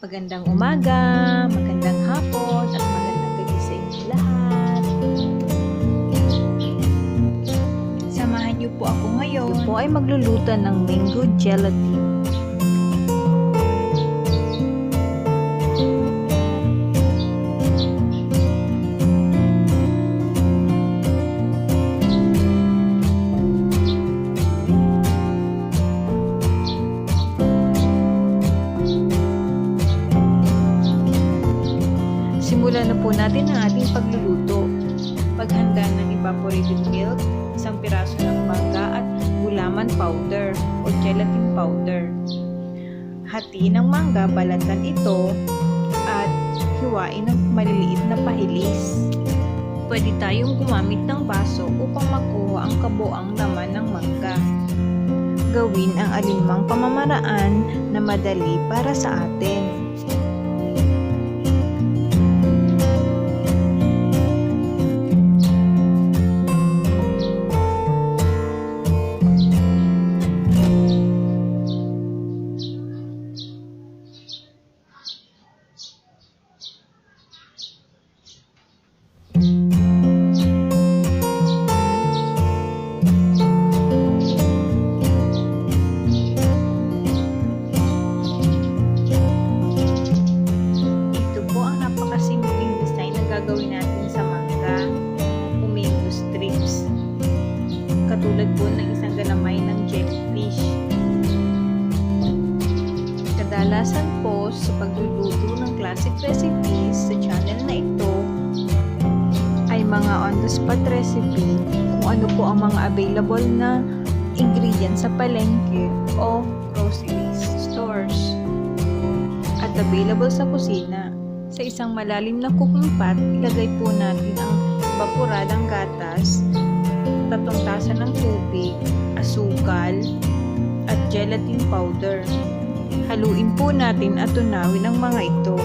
Magandang umaga, magandang hapon, at magandang gabi sa inyo lahat. Samahan niyo po ako ngayon. Ito po ay magluluto ng mango gelatin. Simulan na po natin ang ating pagluluto. Paghanda ng evaporated milk, isang piraso ng mangga at gulaman powder o gelatin powder. Hatiin ng mangga, balatan ito at hiwain ng maliliit na pahilis. Pwede tayong gumamit ng baso upang makuha ang kabuang laman ng mangga. Gawin ang alinmang pamamaraan na madali para sa atin. Gagawin natin sa mangga o mango strips, katulad po ng isang galamay ng jellyfish. Kadalasan po sa pagluluto ng classic recipes sa channel na ito ay mga on-the-spot recipe kung ano po ang mga available na ingredients sa palengke o grocery stores at available sa kusina. Sa isang malalim na cooking pot, ilagay po natin ang evaporadang gatas, 3 tasa ng tubig, asukal, at gelatin powder. Haluin po natin at tunawin ang mga ito.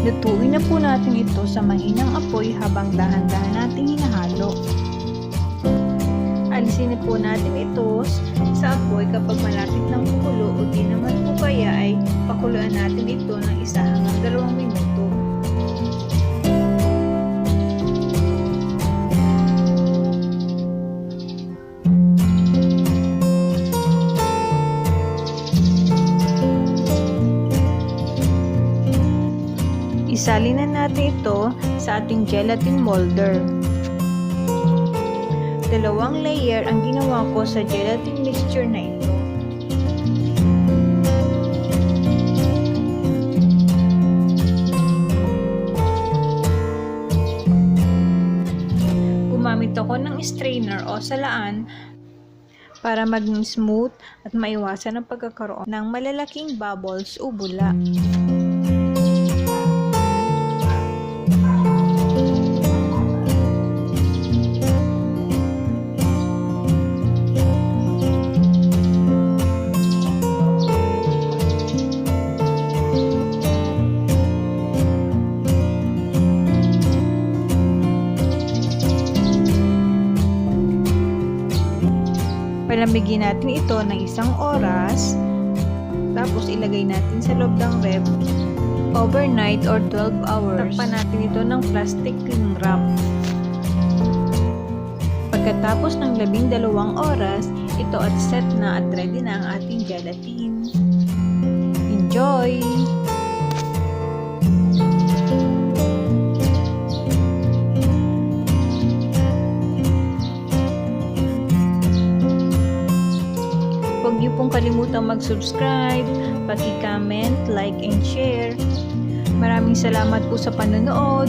Lutuin na po natin ito sa mahinang apoy habang dahan-dahan nating hinahalo. Alisin na po natin ito sa apoy kapag malapit ng kukulo o di naman po kaya ay pakuluan natin ito ng 1 hanggang 2 minuto. Isalin na natin ito sa ating gelatin molder. 2 layer ang ginawa ko sa gelatin mixture na ito. Gumamit ako ng strainer o salaan para maging smooth at maiwasan ang pagkakaroon ng malalaking bubbles o bula. Palamigin natin ito ng 1 oras, tapos ilagay natin sa loob ng ref overnight or 12 hours. Takpan natin ito ng plastic cling wrap. Pagkatapos ng 12 oras, ito at set na at ready na ang ating gelatin. Enjoy! Huwag niyo pong kalimutang mag-subscribe, paki-comment, like, and share. Maraming salamat po sa panonood.